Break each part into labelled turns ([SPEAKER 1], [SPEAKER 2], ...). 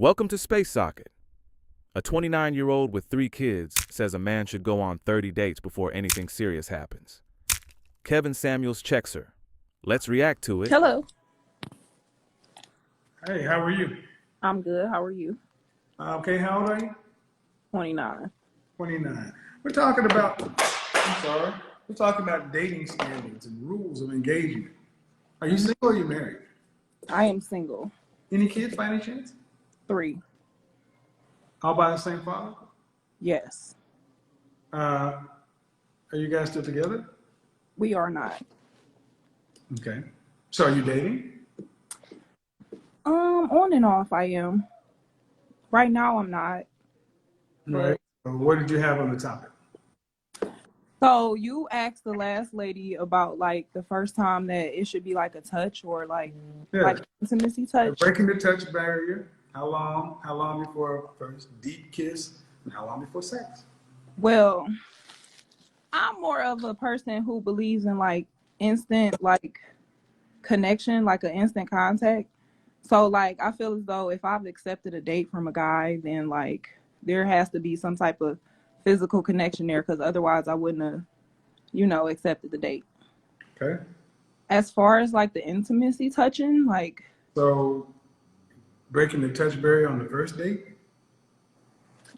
[SPEAKER 1] Welcome to Space Socket. A 29-year-old with 3 kids says a man should go on 30 dates before anything serious happens. Kevin Samuels checks her. Let's react to it.
[SPEAKER 2] Hello.
[SPEAKER 3] Hey, how are you?
[SPEAKER 2] I'm good. How are you?
[SPEAKER 3] Okay, how old are you?
[SPEAKER 2] 29.
[SPEAKER 3] 29. We're talking about, we're talking about dating standards and rules of engagement. Are you single or are you married?
[SPEAKER 2] I am single.
[SPEAKER 3] Any kids by any chance?
[SPEAKER 2] 3.
[SPEAKER 3] All by the same father?
[SPEAKER 2] Yes.
[SPEAKER 3] Are you guys still together?
[SPEAKER 2] We are not.
[SPEAKER 3] Okay. So are you dating?
[SPEAKER 2] On and off I am. Right now I'm not.
[SPEAKER 3] Right. What did you have on the topic?
[SPEAKER 2] So you asked the last lady about like the first time that it should be like a touch or like intimacy touch.
[SPEAKER 3] Breaking the touch barrier. How long? How long before first deep kiss? And how long before sex?
[SPEAKER 2] Well, I'm more of a person who believes in like instant like connection, like an instant contact. So like I feel as though if I've accepted a date from a guy, then like there has to be some type of physical connection there, because otherwise I wouldn't have, accepted the date.
[SPEAKER 3] Okay.
[SPEAKER 2] As far as like the intimacy touching, like
[SPEAKER 3] So breaking the touch barrier on the first date?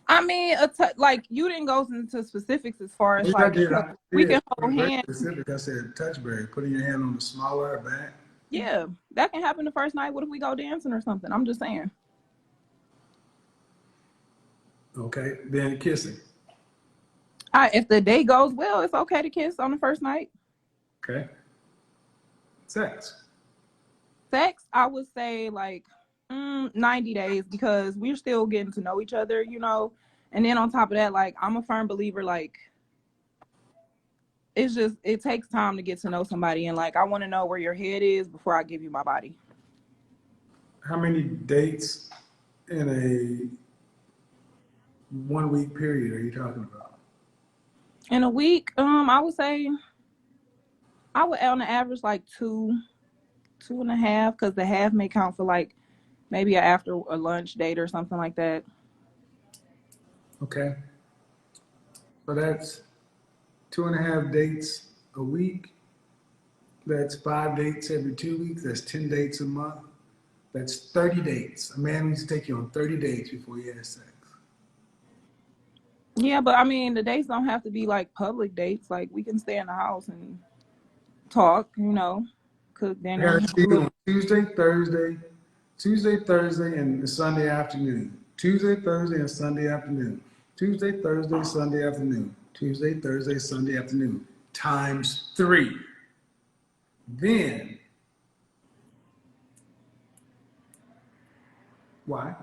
[SPEAKER 2] I mean, like you didn't go into specifics as far as
[SPEAKER 3] Yes,
[SPEAKER 2] like we can
[SPEAKER 3] I
[SPEAKER 2] hold
[SPEAKER 3] was very
[SPEAKER 2] hands.
[SPEAKER 3] specific. I said touch barrier, putting your hand on the smaller back.
[SPEAKER 2] Yeah, that can happen the first night. What if we go dancing or something? I'm just saying.
[SPEAKER 3] Okay, then kissing.
[SPEAKER 2] If the date goes well, it's okay to kiss on the first night.
[SPEAKER 3] Okay. Sex.
[SPEAKER 2] Sex, I would say like 90 days, because we're still getting to know each other. And then on top of that, like I'm a firm believer, like it takes time to get to know somebody, and like I want to know where your head is before I give you my body.
[SPEAKER 3] How many dates in a 1 week period are you talking about?
[SPEAKER 2] In a week, I would say I would on the average like 2.5, because the half may count for like maybe after a lunch date or something like that.
[SPEAKER 3] Okay. So that's 2.5 dates a week. That's 5 dates every 2 weeks. That's 10 dates a month. That's 30 dates. A man needs to take you on 30 dates before he has sex.
[SPEAKER 2] Yeah, but I mean, the dates don't have to be like public dates. Like we can stay in the house and talk, cook
[SPEAKER 3] I
[SPEAKER 2] dinner.
[SPEAKER 3] gotta see you on Tuesday, Thursday, and Sunday afternoon. Tuesday, Thursday, and Sunday afternoon. Tuesday, Thursday, Sunday afternoon. Tuesday, Thursday, Sunday afternoon. Times 3. Then, why?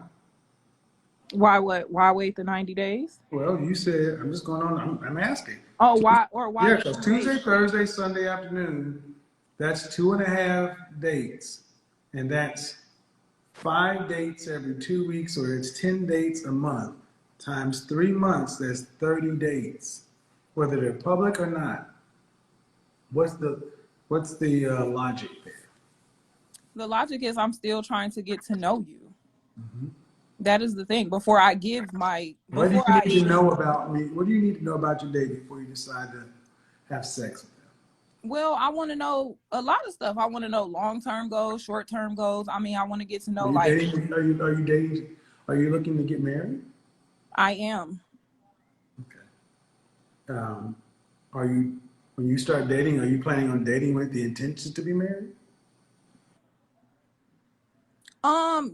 [SPEAKER 2] Why what? Why wait the 90 days?
[SPEAKER 3] Well, you said, I'm just going on, I'm asking.
[SPEAKER 2] Oh, why
[SPEAKER 3] Yeah,
[SPEAKER 2] the
[SPEAKER 3] because
[SPEAKER 2] 2
[SPEAKER 3] Tuesday,
[SPEAKER 2] days?
[SPEAKER 3] Thursday, Sunday afternoon, that's 2.5 dates. And that's 5 dates every 2 weeks, or it's 10 dates a month. Times 3 months, that's 30 dates. Whether they're public or not. What's the logic there?
[SPEAKER 2] The logic is I'm still trying to get to know you. That is the thing. Before I give my
[SPEAKER 3] What do
[SPEAKER 2] before
[SPEAKER 3] you
[SPEAKER 2] I
[SPEAKER 3] need to know about me? What do you need to know about your date before you decide to have sex with them?
[SPEAKER 2] Well, I want to know a lot of stuff. I want to know long-term goals, short-term goals. I mean, I want to get to know
[SPEAKER 3] Are you
[SPEAKER 2] like
[SPEAKER 3] dating? Are you dating? Are you looking to get married?
[SPEAKER 2] I am.
[SPEAKER 3] Okay. Are you, when you start dating, are you planning on dating with the intention to be married?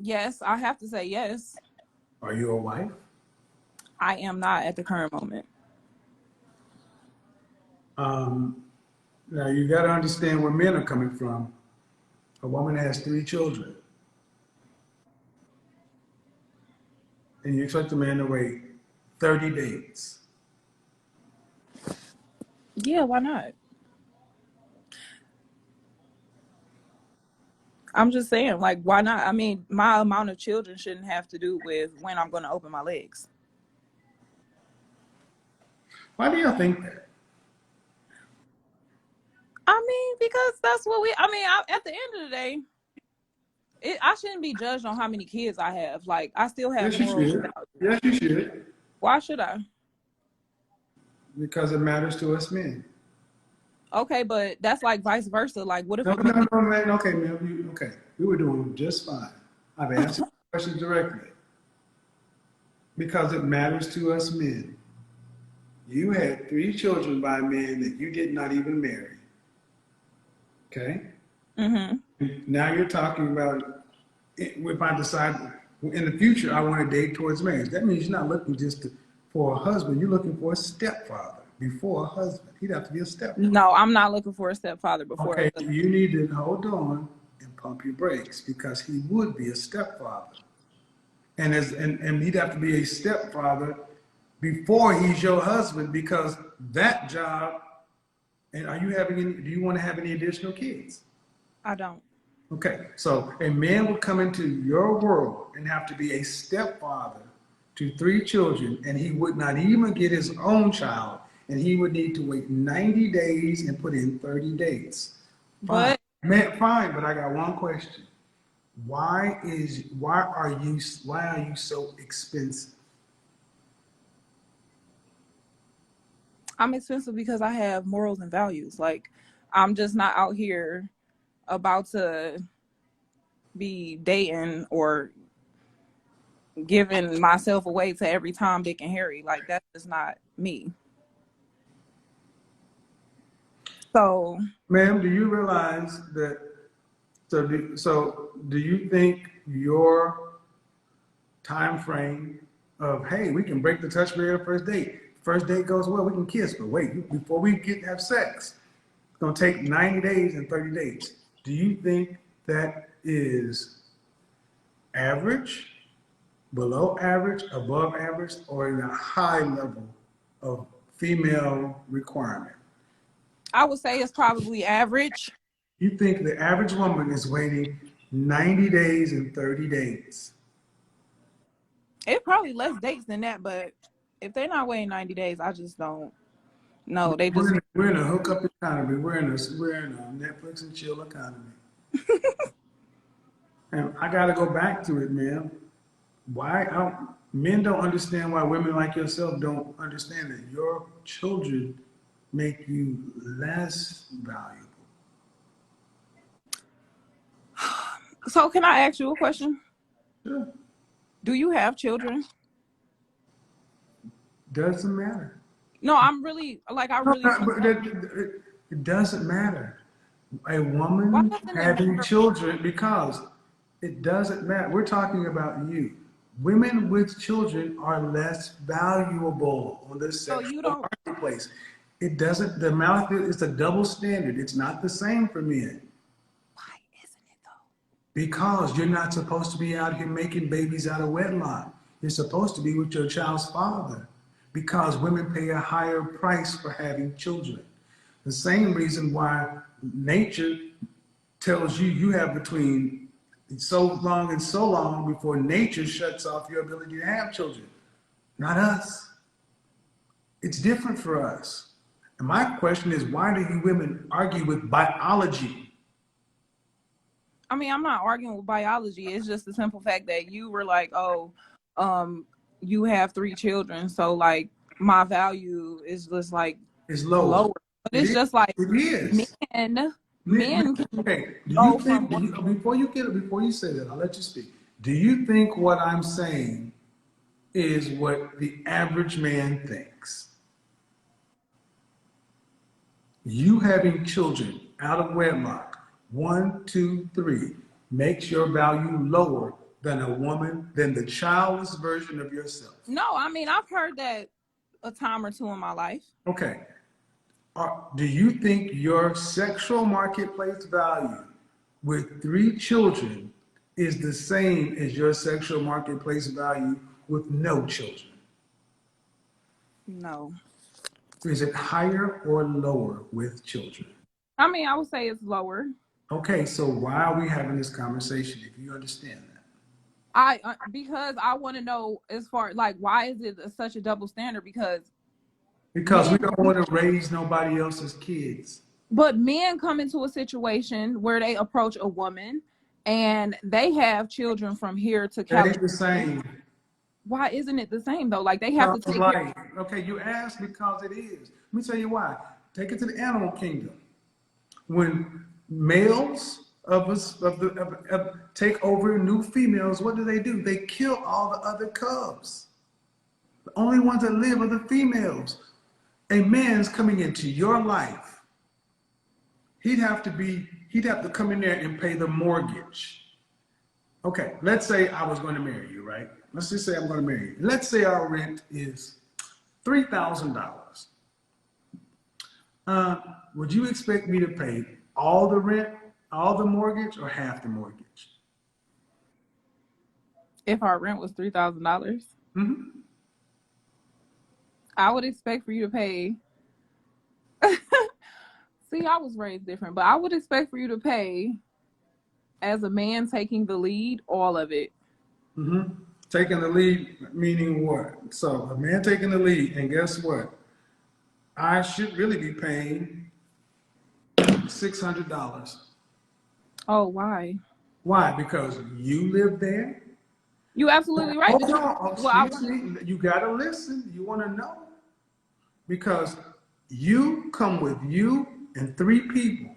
[SPEAKER 2] Yes, I have to say yes.
[SPEAKER 3] Are you a wife?
[SPEAKER 2] I am not at the current moment.
[SPEAKER 3] Now you got to understand where men are coming from. A woman has 3 children, and you expect a man to wait 30 dates.
[SPEAKER 2] Yeah, why not? I'm just saying, like, why not? I mean, my amount of children shouldn't have to do with when I'm going to open my legs.
[SPEAKER 3] Why do you think that?
[SPEAKER 2] I mean, because that's what at the end of the day, I shouldn't be judged on how many kids I have. Like, I still have
[SPEAKER 3] Yes, you
[SPEAKER 2] morals and
[SPEAKER 3] should.
[SPEAKER 2] values.
[SPEAKER 3] Yes, you should.
[SPEAKER 2] Why should I?
[SPEAKER 3] Because it matters to us men.
[SPEAKER 2] Okay, but that's like vice versa. Like, what if
[SPEAKER 3] No,
[SPEAKER 2] a man?
[SPEAKER 3] no, no, man. Okay, man. Okay. We were doing just fine. I've answered the question directly. Because it matters to us men. You had 3 children by men that you did not even marry. Okay?
[SPEAKER 2] Mm-hmm.
[SPEAKER 3] Now you're talking about if I decide in the future I want to date towards marriage. That means you're not looking for a husband. You're looking for a stepfather before a husband. He'd have to be a stepfather.
[SPEAKER 2] No, I'm not looking for a stepfather before.
[SPEAKER 3] Okay, you need to hold on and pump your brakes because he would be a stepfather. And he'd have to be a stepfather before he's your husband because that job, and do you want to have any additional kids?
[SPEAKER 2] I don't.
[SPEAKER 3] Okay, so a man would come into your world and have to be a stepfather to 3 children, and he would not even get his own child, and he would need to wait 90 days and put in 30 days. Fine.
[SPEAKER 2] But
[SPEAKER 3] Man, fine, but I got one question. Why are you so expensive?
[SPEAKER 2] I'm expensive because I have morals and values. Like, I'm just not out here about to be dating or giving myself away to every Tom, Dick, and Harry. Like, that's just not me. So,
[SPEAKER 3] Ma'am, do you realize that? So do you think your time frame of, hey, we can break the touch barrier first date. First date goes well, we can kiss, but wait, before we have sex, it's gonna take 90 days and 30 days. Do you think that is average, below average, above average, or in a high level of female requirement?
[SPEAKER 2] I would say it's probably average.
[SPEAKER 3] You think the average woman is waiting 90 days and 30 days?
[SPEAKER 2] It's probably less dates than that, but if they're not waiting 90 days, I just don't know. They just
[SPEAKER 3] We're in a hookup economy. We're in a Netflix and chill economy. And I got to go back to it, man. Men don't understand why women like yourself don't understand that your children make you less valuable.
[SPEAKER 2] So can I ask you a question?
[SPEAKER 3] Sure.
[SPEAKER 2] Do you have children?
[SPEAKER 3] Doesn't matter.
[SPEAKER 2] No, I'm really like I really.
[SPEAKER 3] It doesn't matter. A
[SPEAKER 2] Why
[SPEAKER 3] woman
[SPEAKER 2] doesn't it
[SPEAKER 3] having
[SPEAKER 2] matter?
[SPEAKER 3] children, because it doesn't matter. We're talking about you. Women with children are less valuable on the
[SPEAKER 2] So you
[SPEAKER 3] sexual
[SPEAKER 2] don't.
[SPEAKER 3] marketplace. It doesn't, the amount of it's a double standard. It's not the same for men.
[SPEAKER 2] Why isn't it though?
[SPEAKER 3] Because you're not supposed to be out here making babies out of wedlock. You're supposed to be with your child's father. Because women pay a higher price for having children. The same reason why nature tells you you have between so long and so long before nature shuts off your ability to have children. Not us. It's different for us. And my question is, why do you women argue with biology?
[SPEAKER 2] I mean, I'm not arguing with biology. It's just the simple fact that you were like, oh, you have 3 children, so like my value is just like
[SPEAKER 3] It's lower.
[SPEAKER 2] lower. But it's just like
[SPEAKER 3] It is.
[SPEAKER 2] men can
[SPEAKER 3] Okay. Do
[SPEAKER 2] go
[SPEAKER 3] you think?
[SPEAKER 2] from
[SPEAKER 3] Before you say that, I'll let you speak. Do you think what I'm saying is what the average man thinks? You having children out of wedlock, 1, 2, 3, makes your value lower than the childless version of yourself.
[SPEAKER 2] No, I mean, I've heard that a time or two in my life.
[SPEAKER 3] Okay. Do you think your sexual marketplace value with 3 children is the same as your sexual marketplace value with no children?
[SPEAKER 2] No.
[SPEAKER 3] Is it higher or lower with children?
[SPEAKER 2] I mean, I would say it's lower.
[SPEAKER 3] Okay, so why are we having this conversation if you understand that?
[SPEAKER 2] Because I want to know as far like why is it such a double standard? Because
[SPEAKER 3] We
[SPEAKER 2] men,
[SPEAKER 3] don't want to raise nobody else's kids.
[SPEAKER 2] but men come into a situation where they approach a woman and they have children from here to
[SPEAKER 3] That ain't the
[SPEAKER 2] California.
[SPEAKER 3] same.
[SPEAKER 2] Why isn't it the same though? Like they have to
[SPEAKER 3] Sounds
[SPEAKER 2] take care.
[SPEAKER 3] like, okay, you asked because it is. Let me tell you why. Take it to the animal kingdom. When males of us take over new females, what do? They kill all the other cubs. The only ones that live are the females. A man's coming into your life. He'd have to come in there and pay the mortgage. Okay, let's say I was going to marry you, right? Let's just say I'm going to marry you. Let's say our rent is $3,000. Uh, would you expect me to pay all the rent, all the mortgage, or half the mortgage?
[SPEAKER 2] If our rent was $3,000,
[SPEAKER 3] Mm-hmm.
[SPEAKER 2] I would expect for you to pay. See, I was raised different, but I would expect for you to pay, as a man taking the lead, all of it.
[SPEAKER 3] Mm-hmm. Taking the lead, meaning what? So a man taking the lead, and guess what? I should really be paying $600.
[SPEAKER 2] Oh, why?
[SPEAKER 3] Why? Because you live there.
[SPEAKER 2] You absolutely right.
[SPEAKER 3] Hold
[SPEAKER 2] But you,
[SPEAKER 3] on, oh,
[SPEAKER 2] well, I
[SPEAKER 3] excuse
[SPEAKER 2] want.
[SPEAKER 3] me. You gotta listen. You want to know because you come with you and three people.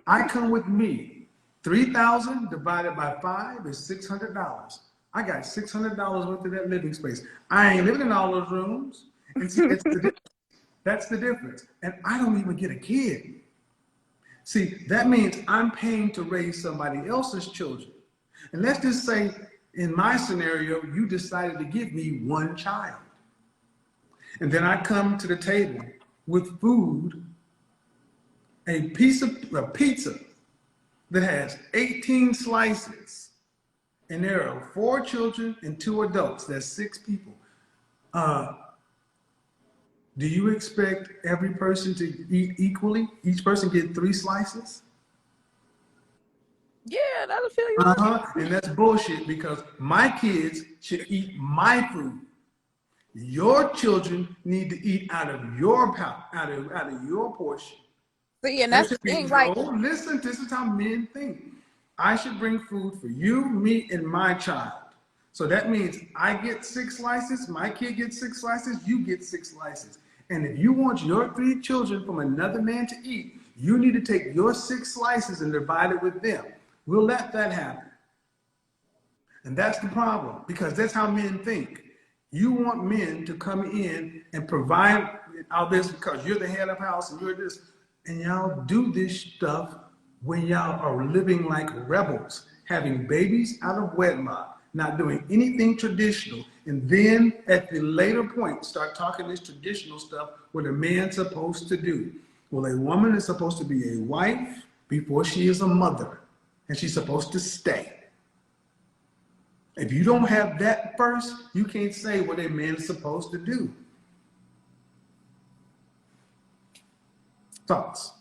[SPEAKER 3] I come with me. 3,000 divided by 5 is $600. I got $600 worth of that living space. I ain't living in all those rooms. And see, that's the difference. And I don't even get a kid. See, that means I'm paying to raise somebody else's children. And let's just say, in my scenario, you decided to give me one child. And then I come to the table with food, a pizza that has 18 slices, and there are 4 children and 2 adults. That's 6 people. Uh, do you expect every person to eat equally? Each person get 3 slices?
[SPEAKER 2] Yeah, that'll fill you up.
[SPEAKER 3] Uh-huh. And that's bullshit because my kids should eat my food. Your children need to eat out of your out of your portion.
[SPEAKER 2] See, and
[SPEAKER 3] There
[SPEAKER 2] that's the
[SPEAKER 3] should be
[SPEAKER 2] thing.
[SPEAKER 3] no,
[SPEAKER 2] Like,
[SPEAKER 3] listen, this is how men think. I should bring food for you, me, and my child. So that means I get 6 slices, my kid gets 6 slices, you get 6 slices. And if you want your 3 children from another man to eat, you need to take your 6 slices and divide it with them. We'll let that happen. And that's the problem because that's how men think. You want men to come in and provide all this because you're the head of house and you're this, and y'all do this stuff when y'all are living like rebels, having babies out of wedlock, not doing anything traditional, and then at the later point start talking this traditional stuff what a man's supposed to do. Well, a woman is supposed to be a wife before she is a mother, and she's supposed to stay. If you don't have that first, you can't say what a man is supposed to do. Thoughts?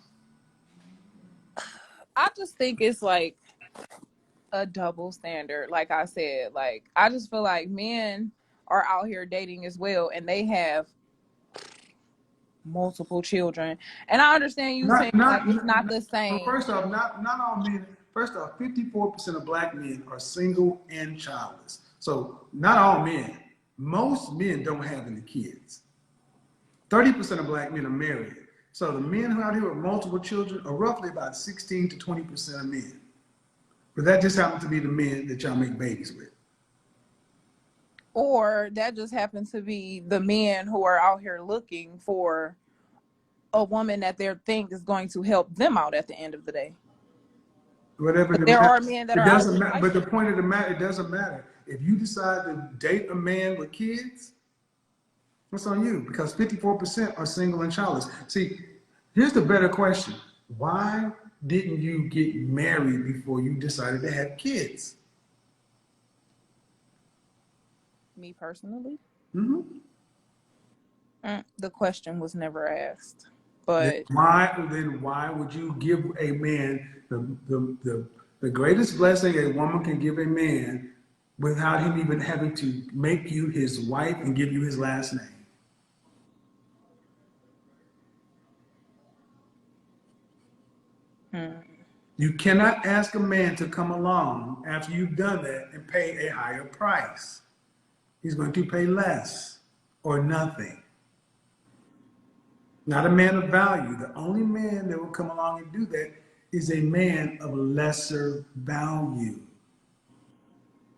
[SPEAKER 2] I just think it's like a double standard. Like I said, like I just feel like men are out here dating as well, and they have multiple children. And I understand you saying
[SPEAKER 3] Not,
[SPEAKER 2] like
[SPEAKER 3] not,
[SPEAKER 2] it's
[SPEAKER 3] not,
[SPEAKER 2] not the
[SPEAKER 3] well,
[SPEAKER 2] same.
[SPEAKER 3] first off, not all men. First off, 54% of black men are single and childless. So not all men. Most men don't have any kids. 30% of black men are married. So the men who are out here with multiple children are roughly about 16 to 20% of men. But that just happens to be the men that y'all make babies with.
[SPEAKER 2] Or that just happens to be the men who are out here looking for a woman that they think is going to help them out at the end of the day.
[SPEAKER 3] Whatever
[SPEAKER 2] But
[SPEAKER 3] the
[SPEAKER 2] there
[SPEAKER 3] matter,
[SPEAKER 2] are men that
[SPEAKER 3] it
[SPEAKER 2] are out
[SPEAKER 3] doesn't
[SPEAKER 2] here
[SPEAKER 3] matter.
[SPEAKER 2] like
[SPEAKER 3] But the
[SPEAKER 2] that.
[SPEAKER 3] point of the matter, it doesn't matter. If you decide to date a man with kids, what's on you? Because 54% are single and childless. See, here's the better question. Why didn't you get married before you decided to have kids?
[SPEAKER 2] Me personally,
[SPEAKER 3] Mm-hmm.
[SPEAKER 2] the question was never asked.
[SPEAKER 3] Then
[SPEAKER 2] But
[SPEAKER 3] why would you give a man the greatest blessing a woman can give a man without him even having to make you his wife and give you his last name? You cannot ask a man to come along after you've done that and pay a higher price. He's going to pay less or nothing. Not a man of value. The only man that will come along and do that is a man of lesser value.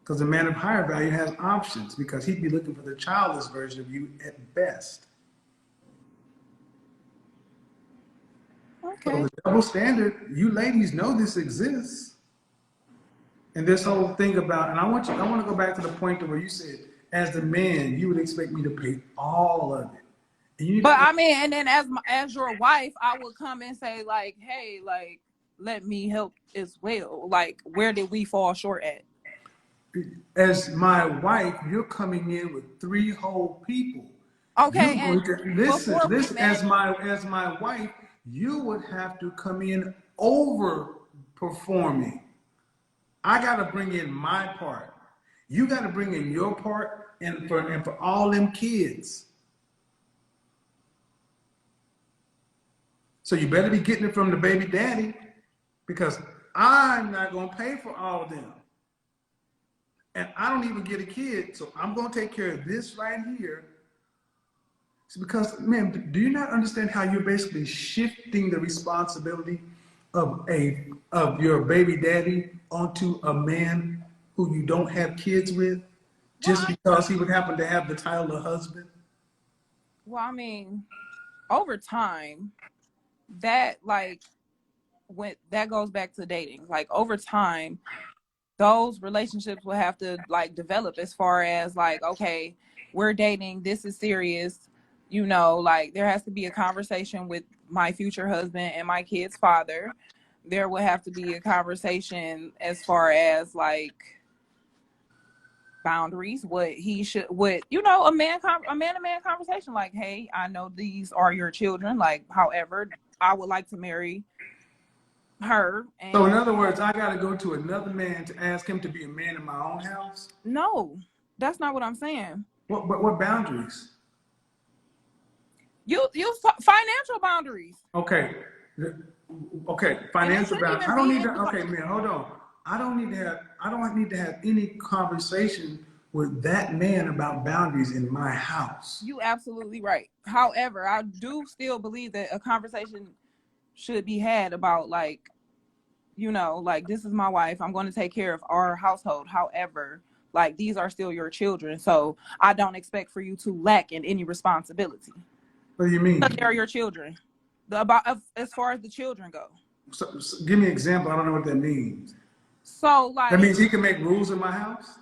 [SPEAKER 3] Because a man of higher value has options, because he'd be looking for the childless version of you at best.
[SPEAKER 2] Okay.
[SPEAKER 3] So the double standard, you ladies know this exists. And this whole thing about, and I want to go back to the point where you said, as the man, you would expect me to pay all of it. And you need
[SPEAKER 2] But
[SPEAKER 3] to,
[SPEAKER 2] I mean, and then as your wife, I would come and say like, hey, like, let me help as well. Like, where did we fall short at?
[SPEAKER 3] as my wife, you're coming in with 3 whole people. You're
[SPEAKER 2] Okay,
[SPEAKER 3] going
[SPEAKER 2] and
[SPEAKER 3] to listen,
[SPEAKER 2] before we
[SPEAKER 3] listen,
[SPEAKER 2] met,
[SPEAKER 3] as my wife, you would have to come in over performing. I got to bring in my part. You got to bring in your part, and for all them kids. So you better be getting it from the baby daddy, because I'm not going to pay for all of them. And I don't even get a kid, so I'm going to take care of this right here. It's because, man, do you not understand how you're basically shifting the responsibility of your baby daddy onto a man who you don't have kids with, just
[SPEAKER 2] well,
[SPEAKER 3] because he would happen to have the title of husband?
[SPEAKER 2] I mean, over time, that like when that goes back to dating. Like over time, those relationships will have to like develop as far as like, okay, we're dating, this is serious, like there has to be a conversation with my future husband and my kid's father. There will have to be a conversation as far as like boundaries, what he should, what a man to man conversation, like, hey, I know these are your children, like, however, I would like to marry her.
[SPEAKER 3] So in
[SPEAKER 2] And
[SPEAKER 3] other words, I got to go to another man to ask him to be a man in my own house?
[SPEAKER 2] no, that's not what I'm saying.
[SPEAKER 3] What boundaries?
[SPEAKER 2] You financial boundaries,
[SPEAKER 3] Okay. Okay,
[SPEAKER 2] and it
[SPEAKER 3] financial
[SPEAKER 2] shouldn't
[SPEAKER 3] balance.
[SPEAKER 2] even
[SPEAKER 3] I don't
[SPEAKER 2] be
[SPEAKER 3] need
[SPEAKER 2] in
[SPEAKER 3] to, okay, man, hold on. I don't need to have any conversation with that man about boundaries in my house.
[SPEAKER 2] you absolutely right. However, I do still believe that a conversation should be had about like, like, this is my wife, I'm going to take care of our household, however, like, these are still your children, so I don't expect for you to lack in any responsibility.
[SPEAKER 3] What do you
[SPEAKER 2] But
[SPEAKER 3] mean?
[SPEAKER 2] they're your children. About as far as the children go.
[SPEAKER 3] So give me an example. I don't know what that means.
[SPEAKER 2] So
[SPEAKER 3] That
[SPEAKER 2] like,
[SPEAKER 3] means he can make rules in my house?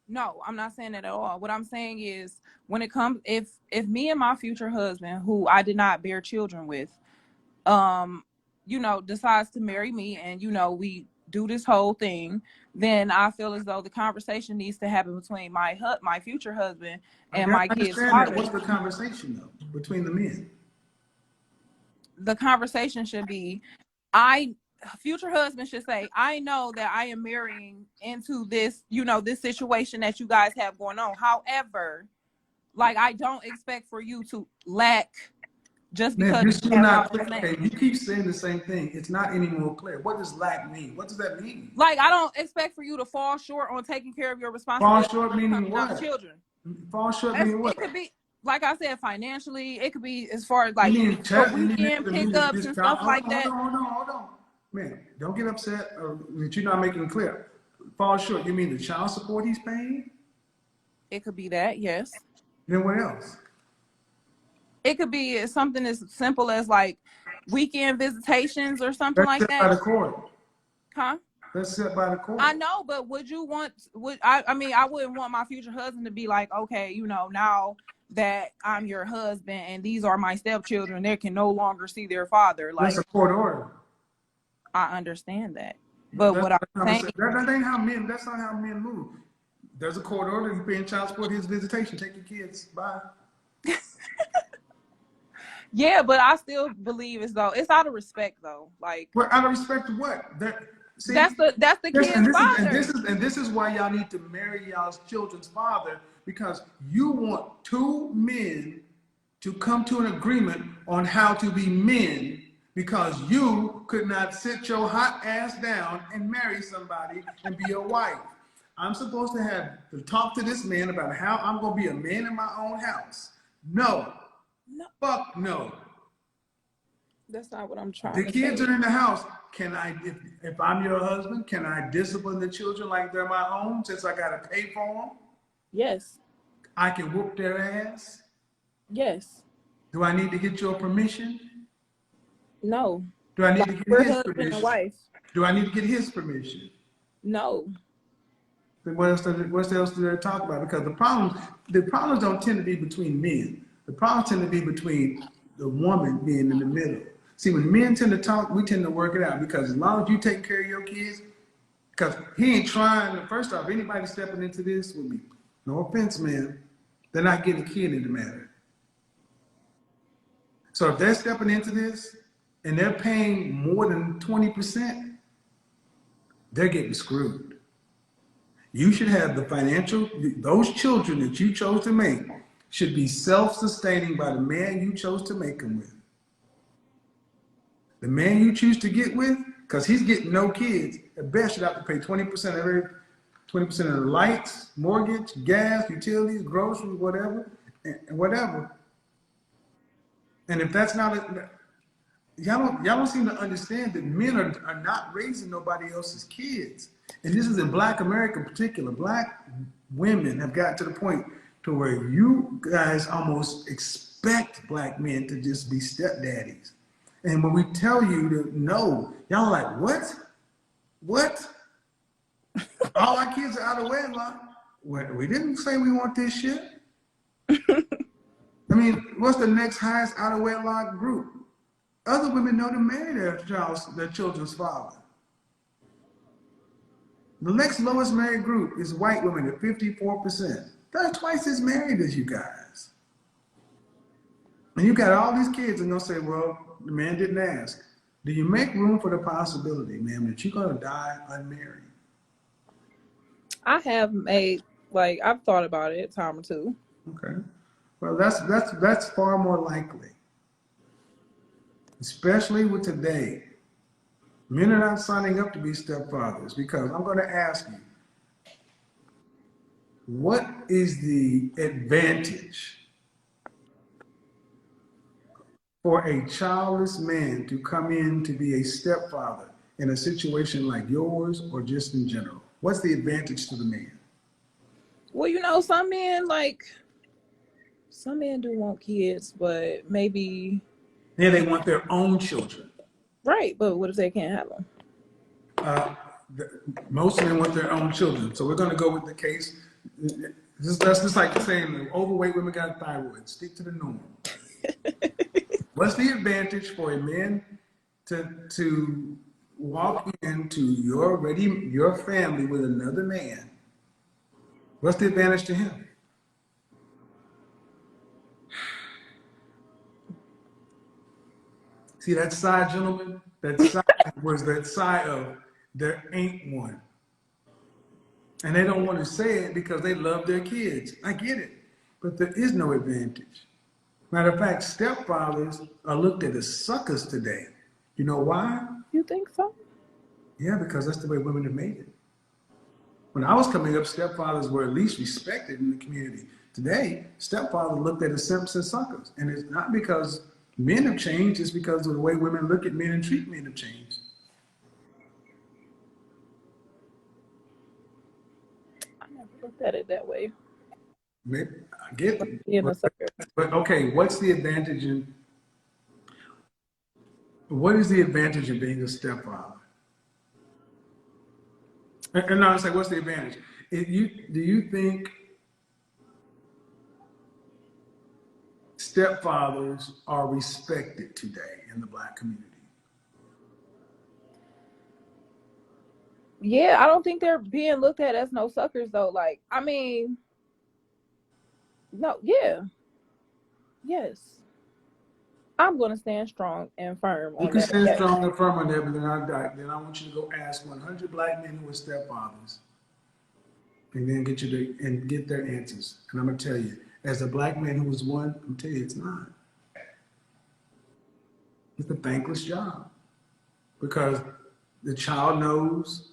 [SPEAKER 2] no, I'm not saying that at all. What I'm saying is, when it comes, if me and my future husband, who I did not bear children with, um, decides to marry me, and we do this whole thing, then I feel as though the conversation needs to happen between my future husband and
[SPEAKER 3] I
[SPEAKER 2] my kid's
[SPEAKER 3] understand that.
[SPEAKER 2] father.
[SPEAKER 3] What's the conversation, though, between the men?
[SPEAKER 2] The conversation should be, I future husband should say, I know that I am marrying into this, this situation that you guys have going on. However, like, I don't expect for you to lack just
[SPEAKER 3] Man,
[SPEAKER 2] because
[SPEAKER 3] you're
[SPEAKER 2] you
[SPEAKER 3] still
[SPEAKER 2] have my
[SPEAKER 3] not
[SPEAKER 2] first
[SPEAKER 3] clear.
[SPEAKER 2] name.
[SPEAKER 3] Okay, you keep saying the same thing. It's not any more clear. What does lack mean? What does that mean?
[SPEAKER 2] Like, I don't expect for you to fall short on taking care of your
[SPEAKER 3] Fall
[SPEAKER 2] responsibilities
[SPEAKER 3] short
[SPEAKER 2] when it comes
[SPEAKER 3] meaning
[SPEAKER 2] down to
[SPEAKER 3] what?
[SPEAKER 2] children.
[SPEAKER 3] Fall short meaning what?
[SPEAKER 2] It could be, like I said, financially. It could be as far as
[SPEAKER 3] You
[SPEAKER 2] like
[SPEAKER 3] mean
[SPEAKER 2] your
[SPEAKER 3] you mean
[SPEAKER 2] weekend
[SPEAKER 3] to me that
[SPEAKER 2] pickups
[SPEAKER 3] this
[SPEAKER 2] and
[SPEAKER 3] child?
[SPEAKER 2] stuff like that.
[SPEAKER 3] Hold on. Man, don't get upset that you're not making it clear. Fall short. You mean the child support he's paying?
[SPEAKER 2] It could be that, yes.
[SPEAKER 3] Then what else?
[SPEAKER 2] It could be something as simple as like weekend visitations or something
[SPEAKER 3] That's
[SPEAKER 2] like
[SPEAKER 3] set by
[SPEAKER 2] that.
[SPEAKER 3] the court.
[SPEAKER 2] Huh?
[SPEAKER 3] That's set by the court.
[SPEAKER 2] I know, but I mean, I wouldn't want my future husband to be like, okay, now that I'm your husband and these are my stepchildren, they can no longer see their father.
[SPEAKER 3] That's
[SPEAKER 2] Like,
[SPEAKER 3] a court order.
[SPEAKER 2] I understand that. But
[SPEAKER 3] That's
[SPEAKER 2] what I'm saying,
[SPEAKER 3] that ain't how men. That's not how men move. There's a court order. You're paying child support. His visitation. Take your kids. Bye.
[SPEAKER 2] yeah, but I still believe as though it's out of respect though. Like,
[SPEAKER 3] Well, out of respect to what? That see.
[SPEAKER 2] that's the
[SPEAKER 3] This
[SPEAKER 2] kid's father.
[SPEAKER 3] and this is why y'all need to marry y'all's children's father, because you want 2 men to come to an agreement on how to be men, because you could not sit your hot ass down and marry somebody and be a wife. I'm supposed to have to talk to this man about how I'm going to be a man in my own house. No.
[SPEAKER 2] No,
[SPEAKER 3] Fuck no.
[SPEAKER 2] that's not what I'm trying
[SPEAKER 3] The
[SPEAKER 2] to
[SPEAKER 3] kids
[SPEAKER 2] say.
[SPEAKER 3] are in the house. Can I, if I'm your husband, can I discipline the children like they're my own since I got to pay for them?
[SPEAKER 2] Yes.
[SPEAKER 3] I can whoop their ass.
[SPEAKER 2] Yes.
[SPEAKER 3] Do I need to get your permission?
[SPEAKER 2] No.
[SPEAKER 3] Do I need
[SPEAKER 2] Like
[SPEAKER 3] to get
[SPEAKER 2] we're
[SPEAKER 3] his
[SPEAKER 2] husband and
[SPEAKER 3] permission?
[SPEAKER 2] wife.
[SPEAKER 3] Do I need to get his permission?
[SPEAKER 2] No.
[SPEAKER 3] Then what else do they talk about? Because the problems don't tend to be between men. The problems tend to be between the woman being in the middle. See, when men tend to talk, we tend to work it out because as long as you take care of your kids, because he ain't trying. First off, anybody stepping into this would be, no offense, man, they're not getting a kid in the matter. So if they're stepping into this and they're paying more than 20%, they're getting screwed. You should have the financial, those children that you chose to make should be self-sustaining by the man you chose to make them with. The man you choose to get with, because he's getting no kids, at best should have to pay 20% of every, 20% of the lights, mortgage, gas, utilities, groceries, whatever, and whatever. And if that's not a, y'all don't seem to understand that men are not raising nobody else's kids. And this is in Black America in particular. Black women have got to the point to where you guys almost expect black men to just be stepdaddies. And when we tell you to no, y'all are like, what? What? All our kids are out of wedlock. We didn't say we want this shit. I mean, what's the next highest out of wedlock group? Other women know to marry their children's father. The next lowest married group is white women at 54%. They're twice as married as you guys. And you got all these kids and they'll say, well, the man didn't ask. Do you make room for the possibility, ma'am, that you're gonna die unmarried?
[SPEAKER 2] I have made, like, I've thought about it a time or two.
[SPEAKER 3] Okay. Well, that's far more likely. Especially with today. Men are not signing up to be stepfathers because I'm going to ask you, what is the advantage for a childless man to come in to be a stepfather in a situation like yours or just in general? What's the advantage to the man?
[SPEAKER 2] Well, some men do want kids, but maybe.
[SPEAKER 3] Yeah, they want their own children.
[SPEAKER 2] Right, but what if they can't have them?
[SPEAKER 3] Most men want their own children. So we're going to go with the case. That's just like saying overweight women got thyroid. Stick to the norm. What's the advantage for a man to walk into your family with another man? What's the advantage to him? See that side, gentlemen? That side was that side of there ain't one. And they don't want to say it because they love their kids. I get it. But there is no advantage. Matter of fact, stepfathers are looked at as suckers today. You know why?
[SPEAKER 2] You think so?
[SPEAKER 3] Yeah, because that's the way women have made it. When I was coming up, stepfathers were at least respected in the community. Today, stepfathers looked at as simps and suckers. And it's not because men have changed, it's because of the way women look at men and treat men have changed.
[SPEAKER 2] I never looked at it that way.
[SPEAKER 3] Maybe, I get it.
[SPEAKER 2] Being a sucker.
[SPEAKER 3] But okay, what is the advantage in being a stepfather? And I was like, what's the advantage? Do you think stepfathers are respected today in the Black community?
[SPEAKER 2] Yeah, I don't think they're being looked at as no suckers though. Like, I mean, no, yeah. Yes. I'm gonna stand strong and firm
[SPEAKER 3] You
[SPEAKER 2] on
[SPEAKER 3] can
[SPEAKER 2] that.
[SPEAKER 3] stand
[SPEAKER 2] Yes.
[SPEAKER 3] strong and firm on that, but then I want you to go ask 100 Black men who are stepfathers, and then get their answers. And I'm gonna tell you, as a Black man who was one, I'm gonna tell you it's not. It's a thankless job. because the child knows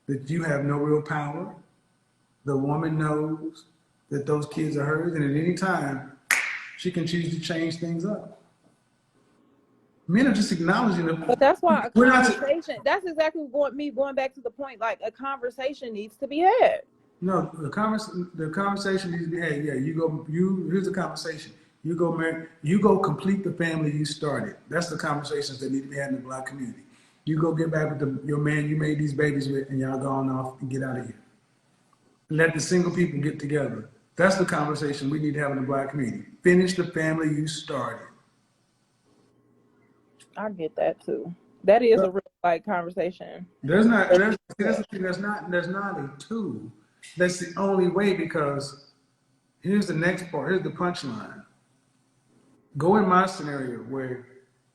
[SPEAKER 3] that you have no real power. The woman knows that those kids are hers, and at any time, she can choose to change things up. Men are just acknowledging
[SPEAKER 2] But
[SPEAKER 3] them.
[SPEAKER 2] that's why a
[SPEAKER 3] We're not.
[SPEAKER 2] conversation, that's exactly going back to the point, like a conversation needs to be had.
[SPEAKER 3] No, the conversation needs to be had. Yeah, here's the conversation. You go complete the family you started. That's the conversations that need to be had in the Black community. You go get back with your man you made these babies with, and y'all gone off and get out of here. Let the single people get together. That's the conversation we need to have in the Black community. Finish the family you started.
[SPEAKER 2] I get that too. That is a real like conversation.
[SPEAKER 3] There's not. That's the thing. There's not a two. That's the only way, because here's the next part. Here's the punchline. Go in my scenario where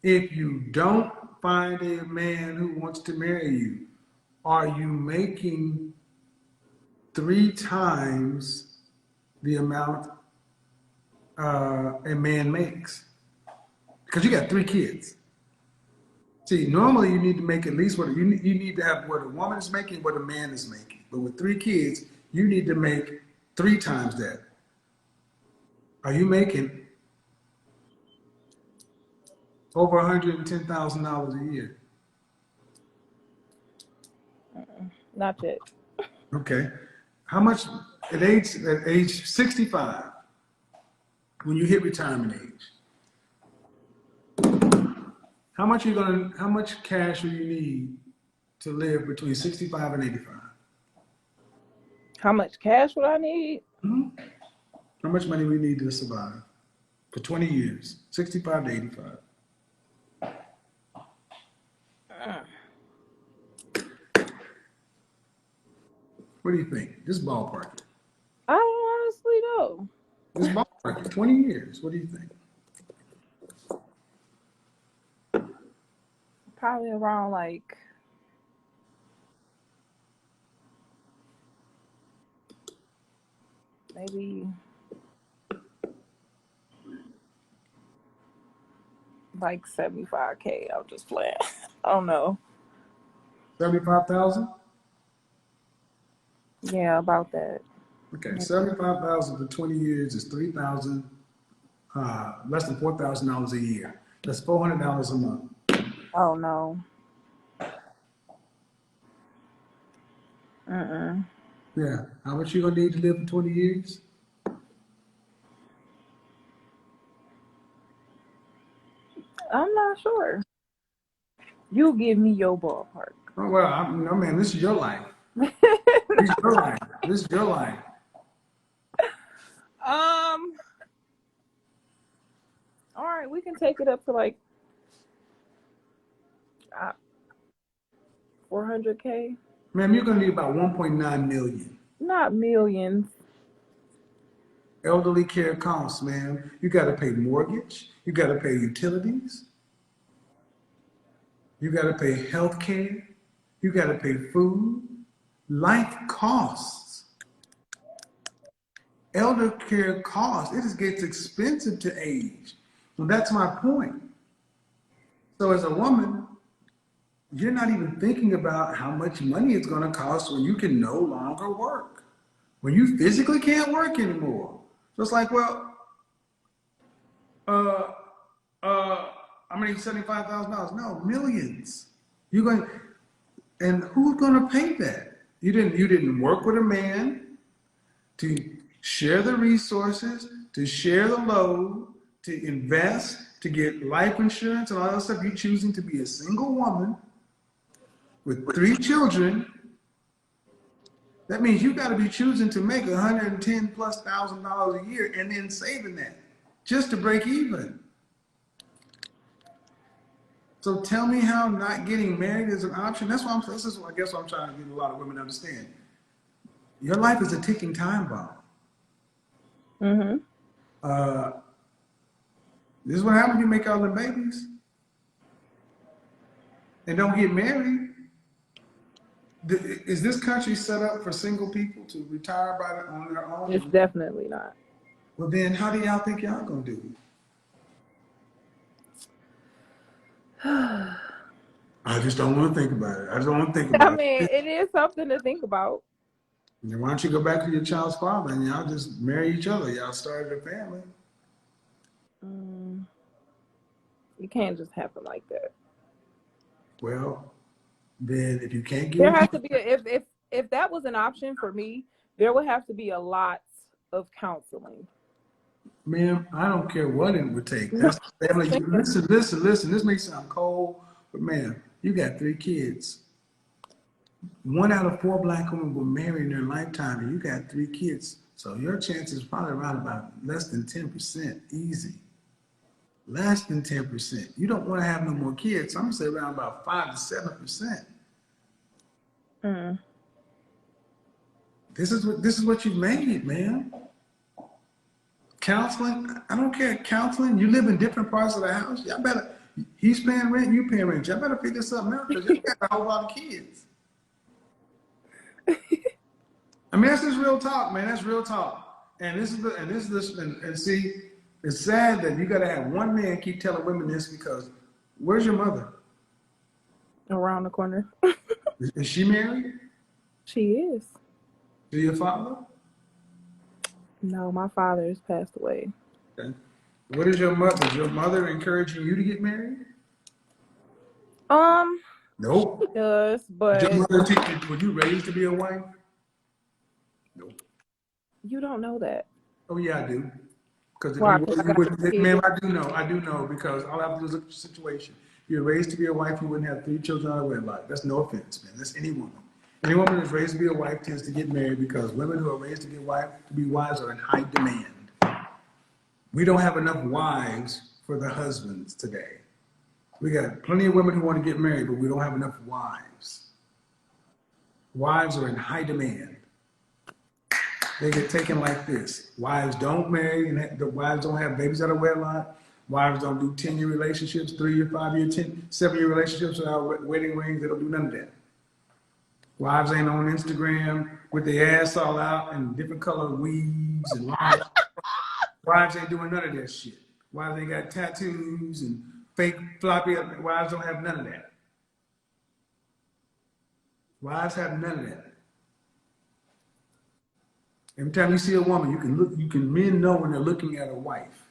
[SPEAKER 3] if you don't find a man who wants to marry you, are you making 3 times the amount a man makes? Because you got 3 kids. See, normally you need to make at least what you need to have what a woman is making, what a man is making. But with 3 kids, you need to make 3 times that. Are you making over $110,000 a year?
[SPEAKER 2] Not yet.
[SPEAKER 3] Okay. How much at age 65, when you hit retirement age, how much cash will you need to live between 65 and 85?
[SPEAKER 2] How much cash would I need?
[SPEAKER 3] Mm-hmm. How much money we need to survive for 20 years, 65 to 85? What do you think? Just ballpark.
[SPEAKER 2] I don't honestly know.
[SPEAKER 3] Just ballpark. 20 years. What do you think?
[SPEAKER 2] Probably around like maybe like 75K. I'm just playing. I don't know.
[SPEAKER 3] 75,000?
[SPEAKER 2] Yeah, about that.
[SPEAKER 3] Okay, 75,000 for 20 years is 3,000, less than $4,000 a year. That's $400 a month.
[SPEAKER 2] Oh no.
[SPEAKER 3] Yeah. How much you gonna need to live for 20 years?
[SPEAKER 2] I'm not sure. You give me your ballpark.
[SPEAKER 3] Oh, well, no, man, this is your life. This is your life. This is your life.
[SPEAKER 2] All right, we can take it up to like 400K.
[SPEAKER 3] Ma'am, you're gonna need about 1.9 million.
[SPEAKER 2] Not millions.
[SPEAKER 3] Elderly care costs, ma'am. You gotta pay mortgage. You gotta pay utilities. You gotta pay health care. You gotta pay food. Life costs. Elder care costs. It just gets expensive to age. Well, that's my point. So as a woman, you're not even thinking about how much money it's going to cost when you can no longer work, when you physically can't work anymore. So it's like, well, I'm going to need $75,000. No, millions. You're going, and who's going to pay that? You didn't work with a man to share the resources, to share the load, to invest, to get life insurance and all that stuff. You're choosing to be a single woman with 3 children. That means you got to be choosing to make $110,000+ a year and then saving that just to break even. So tell me how not getting married is an option. This is I guess what I'm trying to get a lot of women to understand. Your life is a ticking time bomb. This is what happens when you make all the babies and don't get married. Is this country set up for single people to retire on their own?
[SPEAKER 2] It's definitely not.
[SPEAKER 3] Well, then how do y'all think y'all gonna do it? I just don't want to think about it. I just don't want to think
[SPEAKER 2] I
[SPEAKER 3] about
[SPEAKER 2] mean,
[SPEAKER 3] it.
[SPEAKER 2] it is something to think about.
[SPEAKER 3] And why don't you go back to your child's father and y'all just marry each other? Y'all started a family.
[SPEAKER 2] Mm, you can't just happen like that.
[SPEAKER 3] Well, then if you can't get
[SPEAKER 2] There
[SPEAKER 3] with
[SPEAKER 2] has to
[SPEAKER 3] people,
[SPEAKER 2] be if that was an option for me, there would have to be a lot of counseling.
[SPEAKER 3] ma'am, I don't care what it would take.
[SPEAKER 2] No,
[SPEAKER 3] That's the family. Listen. This may sound cold, but ma'am, you got 3 kids. 1 out of 4 black women will marry in their lifetime, and you got 3 kids. So your chance is probably around about less than 10%, easy. Less than 10%. You don't want to have no more kids. So I'm gonna say around about 5 to 7%.
[SPEAKER 2] mm.
[SPEAKER 3] This is what you made, man. Counseling, I don't care. Counseling, you live in different parts of the house. Y'all better. He's paying rent, you paying rent. Y'all better figure something out because y'all got a whole lot of kids. I mean, that's just real talk, man. That's real talk. And see, it's sad that you got to have one man keep telling women this because where's your mother?
[SPEAKER 2] Around the corner.
[SPEAKER 3] Is she married
[SPEAKER 2] She is.
[SPEAKER 3] to your father?
[SPEAKER 2] No, my father has passed away.
[SPEAKER 3] Okay. What is your mother? Is your mother encouraging you to get married?
[SPEAKER 2] She
[SPEAKER 3] Nope.
[SPEAKER 2] does,
[SPEAKER 3] Did your
[SPEAKER 2] but
[SPEAKER 3] mother teach you? Were you raised to be a wife? Nope.
[SPEAKER 2] you don't know that.
[SPEAKER 3] Oh yeah, I do. Because if
[SPEAKER 2] Why?
[SPEAKER 3] you
[SPEAKER 2] Because I
[SPEAKER 3] were, you
[SPEAKER 2] got
[SPEAKER 3] would,
[SPEAKER 2] three
[SPEAKER 3] ma'am,
[SPEAKER 2] kids.
[SPEAKER 3] I do know, because all I have to do is look at the situation. If you're raised to be a wife, you wouldn't have 3 children out of wedlock. That's no offense, man. That's any woman. Any woman that's raised to be a wife tends to get married because women who are raised to be wives are in high demand. We don't have enough wives for the husbands today. We got plenty of women who want to get married, but we don't have enough wives. Wives are in high demand. They get taken like this. Wives don't marry, and the wives don't have babies out of wedlock. Wives don't do 10-year relationships, 3-year, 5-year, 7-year relationships without wedding rings. They don't do none of that. Wives ain't on Instagram with their ass all out and different color weaves and long. Wives ain't doing none of that shit. Wives ain't got tattoos and fake floppy. Wives don't have none of that. Wives have none of that. Every time you see a woman, men know when they're looking at a wife.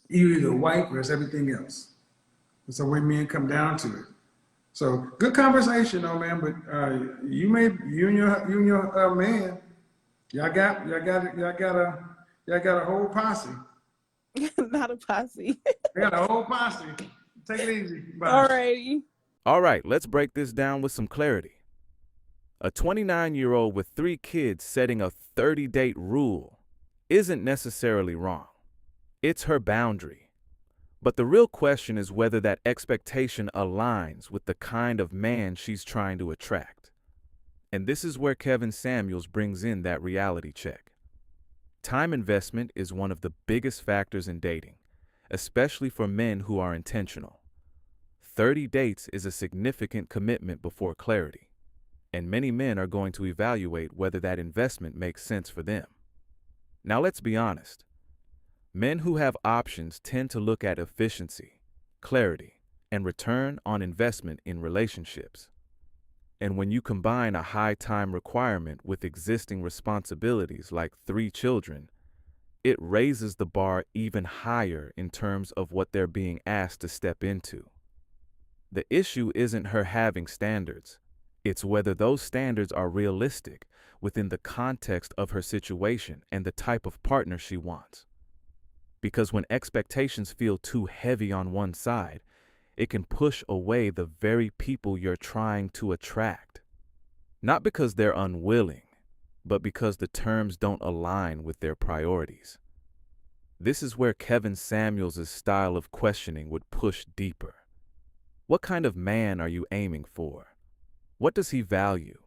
[SPEAKER 3] You're either a wife or it's everything else. That's the way men come down to it. So good conversation, though, man. But you and your man, y'all got a whole posse.
[SPEAKER 2] Not a posse.
[SPEAKER 3] I got a whole posse. Take it easy. Bye.
[SPEAKER 2] Alrighty.
[SPEAKER 1] All right, let's break this down with some clarity. A 29-year-old with 3 kids setting a 30-date rule isn't necessarily wrong. It's her boundary. But the real question is whether that expectation aligns with the kind of man she's trying to attract. And this is where Kevin Samuels brings in that reality check. Time investment is one of the biggest factors in dating, especially for men who are intentional. 30 dates is a significant commitment before clarity, and many men are going to evaluate whether that investment makes sense for them. Now let's be honest. Men who have options tend to look at efficiency, clarity, and return on investment in relationships. And when you combine a high time requirement with existing responsibilities like 3 children, it raises the bar even higher in terms of what they're being asked to step into. The issue isn't her having standards. It's whether those standards are realistic within the context of her situation and the type of partner she wants. Because when expectations feel too heavy on one side, it can push away the very people you're trying to attract. Not because they're unwilling, but because the terms don't align with their priorities. This is where Kevin Samuels' style of questioning would push deeper. What kind of man are you aiming for? What does he value?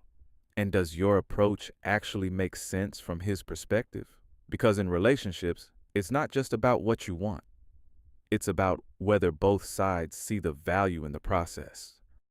[SPEAKER 1] And does your approach actually make sense from his perspective? Because in relationships, it's not just about what you want. It's about whether both sides see the value in the process.